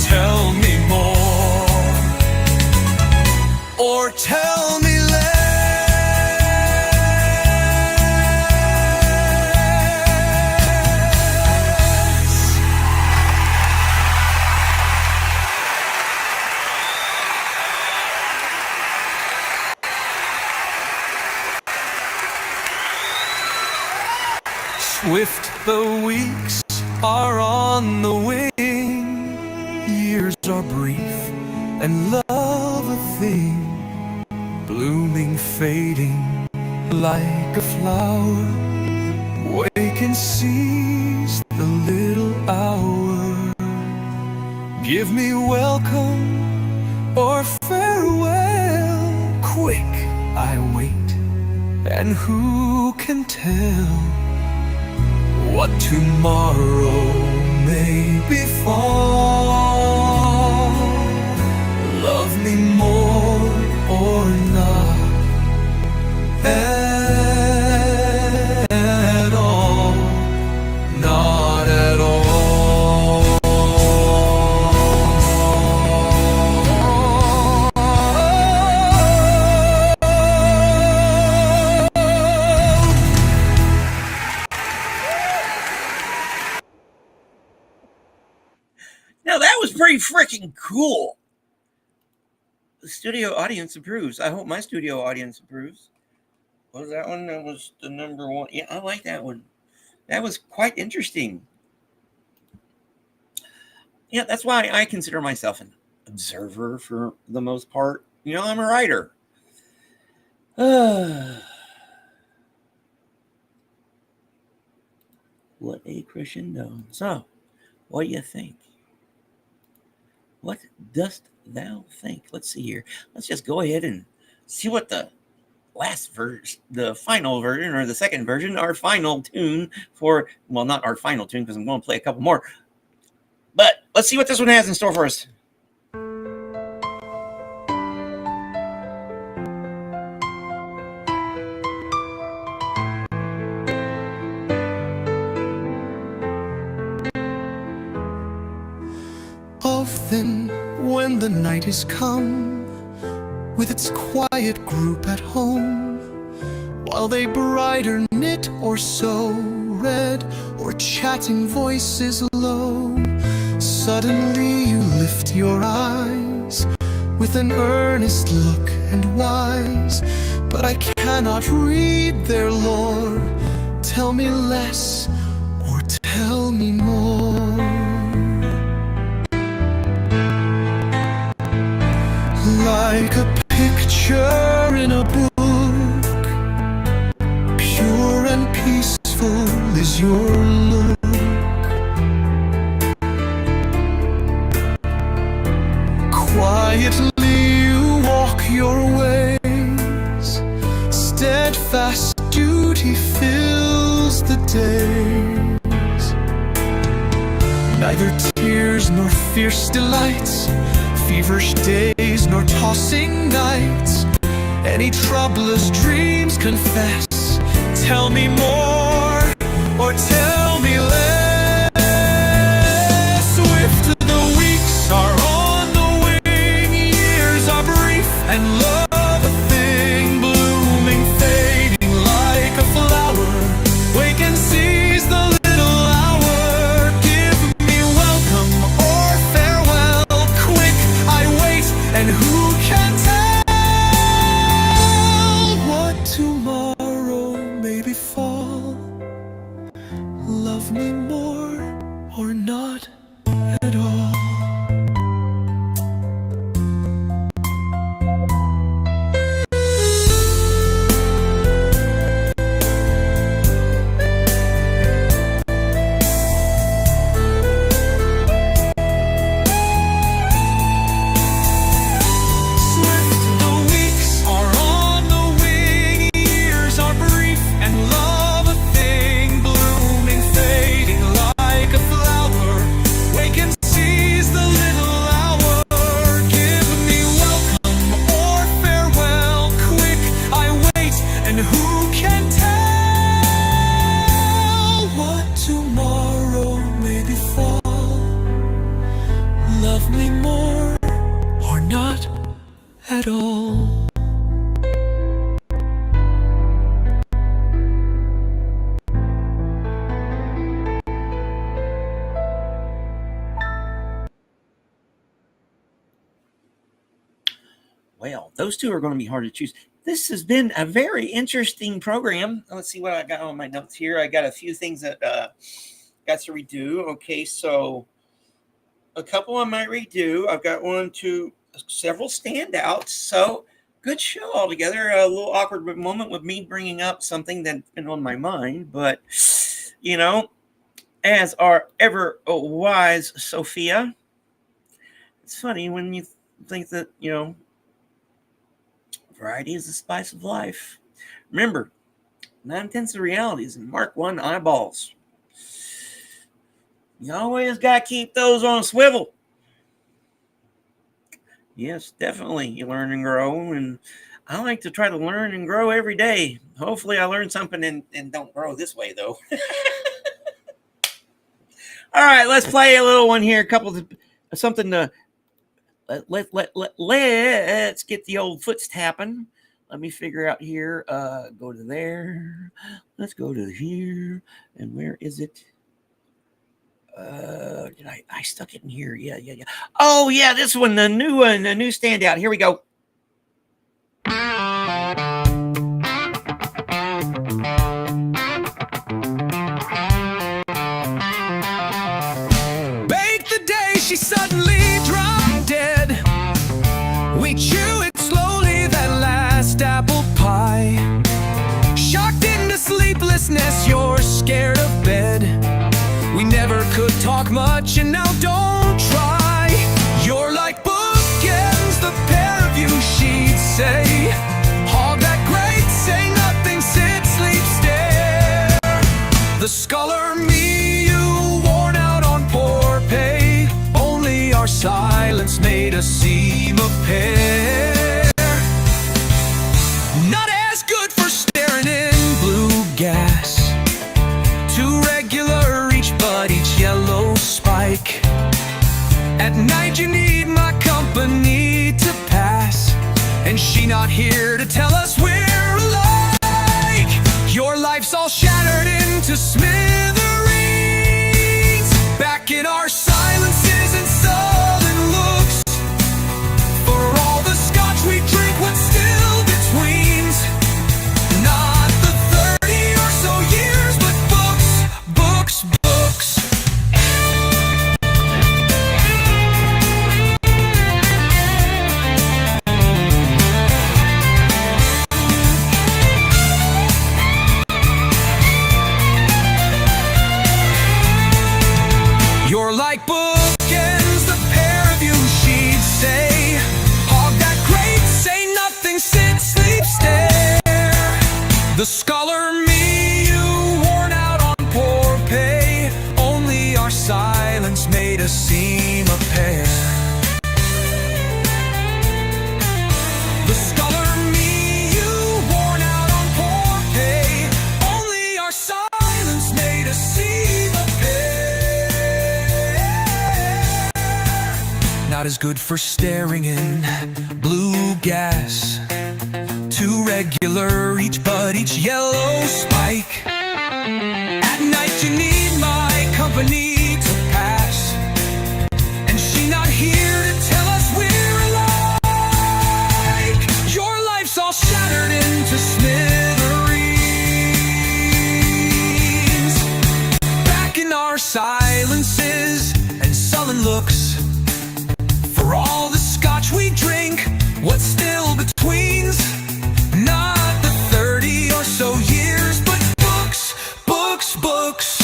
Tell me more or tell me less. Swift the weeks are on the wing, years are brief and love a thing, blooming, fading like a flower. Wake and seize the little hour. Give me welcome or farewell. Quick, I wait, and who can tell what tomorrow may befall? Love me more or not at all, not at all. Now that was pretty freaking cool. The studio audience approves. I hope my studio audience approves. What was that one? That was the number one. Yeah, I like that one. That was quite interesting. Yeah, that's why I consider myself an observer for the most part. You know, I'm a writer. what a crescendo. So, what do you think? What dost thou think? Let's see here. Let's just go ahead and see what the last verse, the final version or the second version, our final tune for, well, not our final tune because I'm going to play a couple more. But let's see what this one has in store for us. Often when the night is come, with its quiet group at home, while they brighter knit or sew, read or chatting voices low, suddenly you lift your eyes with an earnest look and wise. But I cannot read their lore. Tell me less or tell me more. Like a picture in a book, pure and peaceful is your look. Quietly you walk your ways, steadfast duty fills the days. Neither tears nor fierce delights, feverish days nor tossing nights, any troublous dreams confess. Tell me more or tell me less. Swift the weeks are on the wing, years are brief and love a thing, blooming, fading like a flower. Wake and seize the little hour. Give me welcome or farewell. Quick I wait, and who can tell what tomorrow may befall? Love me more or not at all. Love me more or not at all. Well, those two are going to be hard to choose. This has been a very interesting program. Let's see what I got on my notes here. I got a few things that got to redo. Okay, so a couple I might redo. I've got several standouts. So good show altogether. A little awkward moment with me bringing up something that's been on my mind, but you know, as our ever wise Sophia, it's funny when you think that, you know, variety is the spice of life. Remember, 9/10 of realities and Mark 1 eyeballs. You always got to keep those on a swivel. Yes, definitely. You learn and grow. And I like to try to learn and grow every day. Hopefully I learn something and don't grow this way, though. All right, let's play a little one here. Something to let's get the old foots tapping. Let me figure out here. Go to there. Let's go to here. And where is it? Did I stuck it in here? Yeah. Oh yeah, this one, the new standout. Here we go. Bake the day she suddenly dropped dead. We chew it slowly, that last apple pie. Shocked into sleeplessness, you're scared of bed. talk much and now don't try. You're like bookends, the pair of you, she'd say. Hog that great, say nothing, sit, sleep, stare. The scholar me, you worn out on poor pay. Only our silence made us seem a pair. Not as good for staring in blue gas. Too regular each, but each yellow spike. At night you need my company to pass, and she not here to tell us we're alike. Your life's all shattered into smithereens. Back in our silences and sullen looks. For all the scotch we drink, what's still betweens? Not the 30 or so years, but books, books, books. You're like bookends, the pair of you, she'd say. Hog that great, say nothing, sit, sleep, stare. The scholar me, you worn out on poor pay. Only our silence made us seem a pair. The scholar me, you worn out on poor pay. Only our silence made us seem a pair. Not as good for staring in blue gas. Too regular each, but each yellow spike. At night you need my company to pass, and she not here to tell us we're alike. Your life's all shattered into smithereens. Back in our silences and sullen looks. For all the scotch we drink, what's still betweens? Not the 30 or so years, but books, books, books.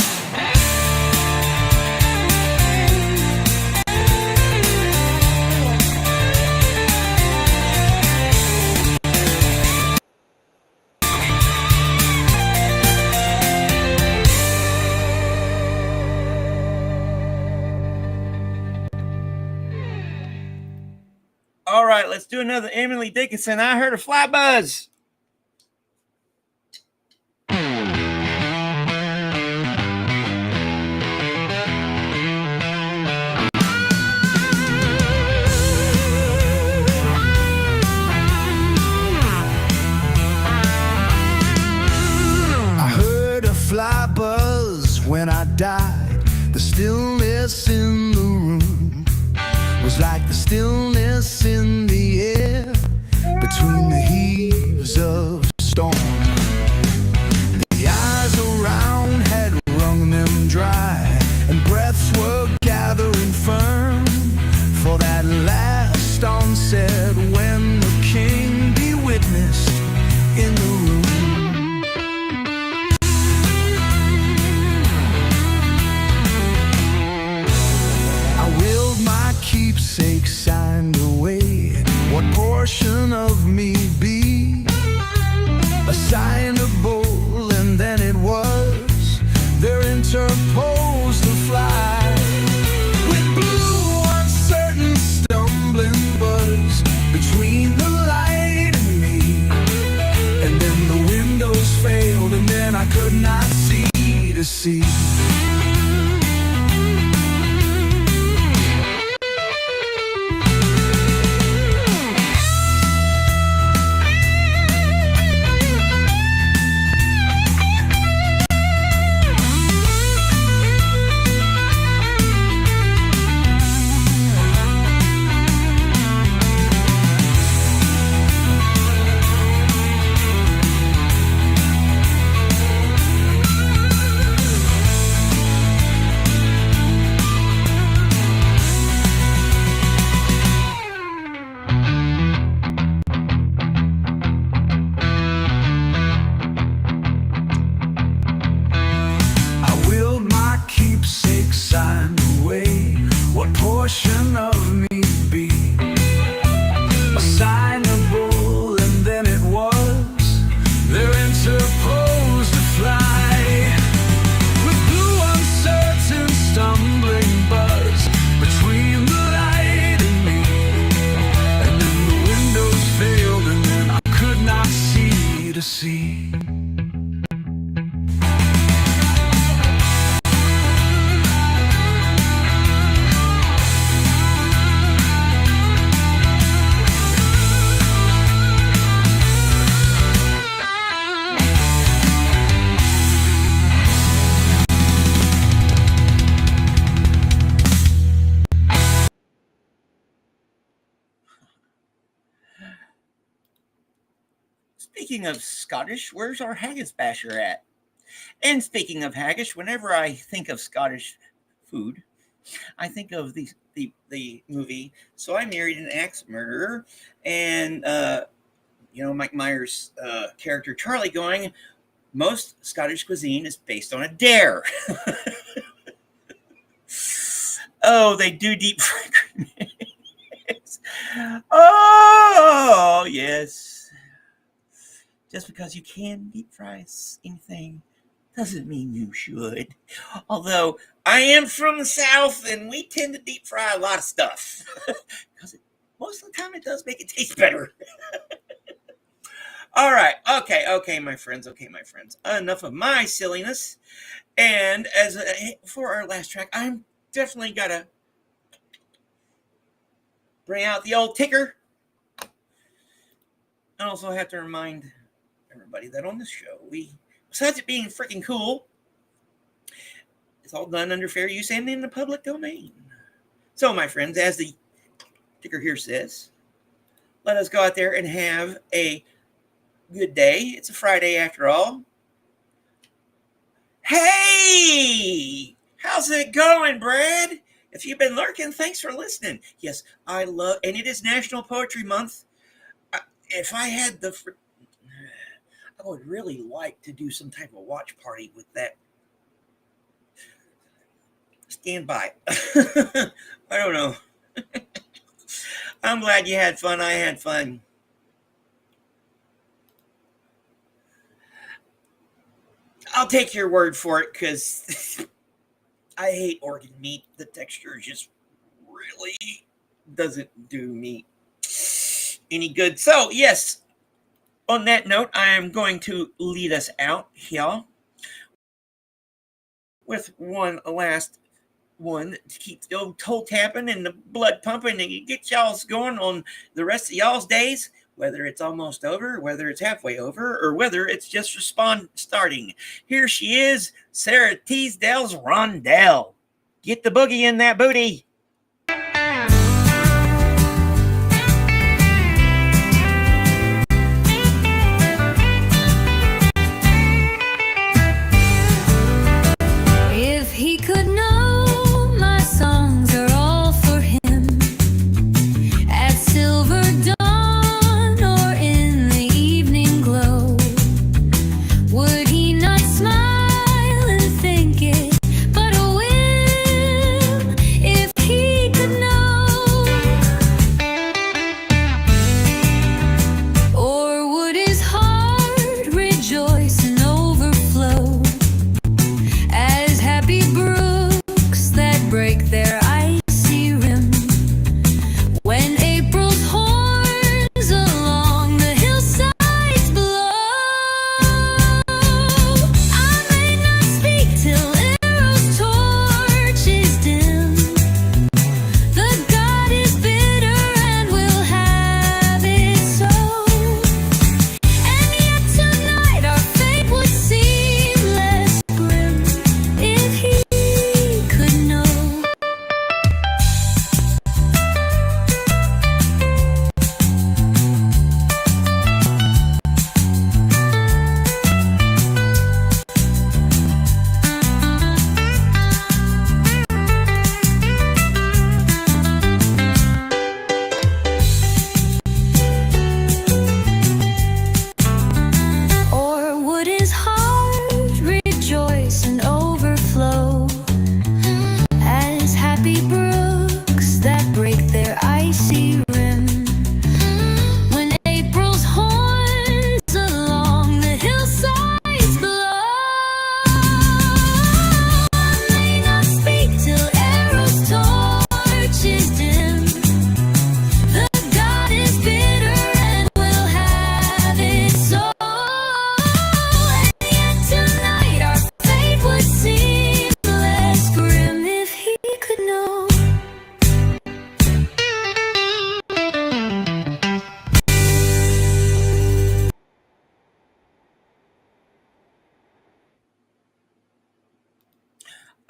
All right, let's do another Emily Dickinson. I heard a fly buzz. I heard a fly buzz when I died. The stillness in the room was like the stillness in the air between the heaves of storm. The eyes around had wrung them dry, and breaths were gathering firm for that last onset when the king be witnessed in the room. Keepsake signed away. What portion of me be assignable? And then it was there interposed the fly with blue uncertain stumbling buzz between the light and me. And then the windows failed, and then I could not see to see. to see. Speaking of Scottish, where's our haggis basher at? And speaking of haggis, whenever I think of Scottish food, I think of the movie So I Married an Axe Murderer, and Mike Myers' character Charlie going, most Scottish cuisine is based on a dare. Oh, they do deep fry cream eggs. Oh, yes. Just because you can deep fry anything doesn't mean you should. Although I am from the South and we tend to deep fry a lot of stuff. Because most of the time it does make it taste better. All right. Okay, my friends. Enough of my silliness. And for our last track, I'm definitely got to bring out the old ticker. I also have to remind everybody that on this show, besides it being freaking cool, it's all done under fair use and in the public domain. So, my friends, as the ticker here says, let us go out there and have a good day. It's a Friday after all. Hey! How's it going, Brad? If you've been lurking, thanks for listening. Yes, and it is National Poetry Month. If I had I would really like to do some type of watch party with that. Stand by. I don't know. I'm glad you had fun. I had fun. I'll take your word for it because I hate organ meat. The texture just really doesn't do me any good. So, yes, on that note, I am going to lead us out here with one last one to keep the old toe tapping and the blood pumping and get y'all's going on the rest of y'all's days, whether it's almost over, whether it's halfway over, or whether it's just starting. Here she is, Sarah Teasdale's Rondell. Get the boogie in that booty. If he could know my songs are all for him at silver dawn or in the evening glow, would he not smile and think it but a whim if he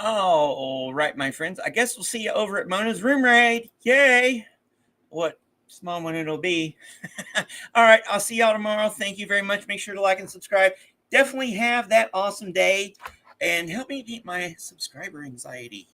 All right, my friends. I guess we'll see you over at Mona's Room Raid. Yay! What small one it'll be. All right, I'll see y'all tomorrow. Thank you very much. Make sure to like and subscribe. Definitely have that awesome day and help me beat my subscriber anxiety.